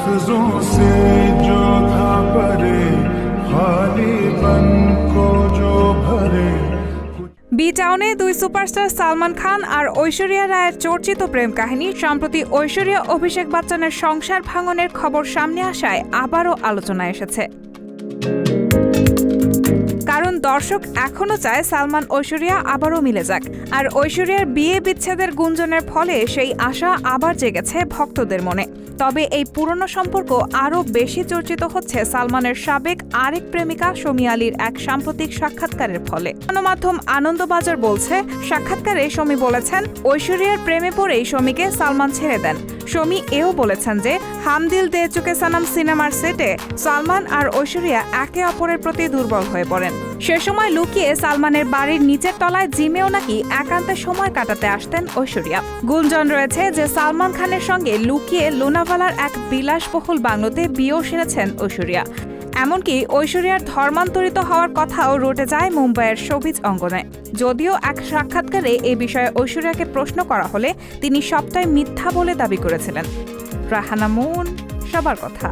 लफ्जों से जो था परे खाली बन को जो भरे। বি টাউনে দুই সুপারস্টার সালমান খান আর ঐশ্বরিয়া রায়ের চর্চিত প্রেম কাহিনী সম্প্রতি ঐশ্বরিয়া অভিষেক বচ্চনের সংসার ভাঙনের খবর সামনে আসায় আবারও আলোচনায় এসেছে। কারণ দর্শক এখনো চায় সালমান ঐশ্বরিয়া আবারও মিলে যাক, আর ঐশ্বরিয়ার বিয়ে বিচ্ছেদের গুঞ্জনের ফলে সেই আশা আবার জেগেছে ভক্তদের মনে। তবে এই পুরনো সম্পর্ক আরও বেশি চর্চিত হচ্ছে সালমানের সাবেক আরেক প্রেমিকা শমী আলীর এক সাম্প্রতিক সাক্ষাৎকারের ফলে। গণমাধ্যম আনন্দবাজার বলছে, সাক্ষাৎকারে শমী বলেছেন ঐশ্বরিয়ার প্রেমে পড়েই শমীকে সালমান ছেড়ে দেন। শমী এও বলেছেন যে হাম দিল দে চুকে সানাম সিনেমার সেটে সালমান আর ঐশ্বরিয়া একে অপরের প্রতি দুর্বল হয়ে পড়েন। সে সময় লুকিয়ে সালমানের বাড়ির নিচের তলায় জিমেও নাকি একান্তে সময় কাটাতে আসতেন ঐশ্বরিয়া। গুঞ্জন রয়েছে যে সালমান খানের সঙ্গে লুকিয়ে লোনাভালার এক বিলাসবহুল বাংলোতে বিয়েও সেরেছেন ঐশ্বরিয়া। এমনকি ঐশ্বরিয়ার ধর্মান্তরিত হওয়ার কথাও রটে যায় মুম্বাইয়ের শোবিজ অঙ্গনে। যদিও এক সাক্ষাৎকারে এ বিষয়ে ঐশ্বরিয়াকে প্রশ্ন করা হলে তিনি সবটাই মিথ্যা বলে দাবি করেছিলেন। রাহানা মুন, সবার কথা।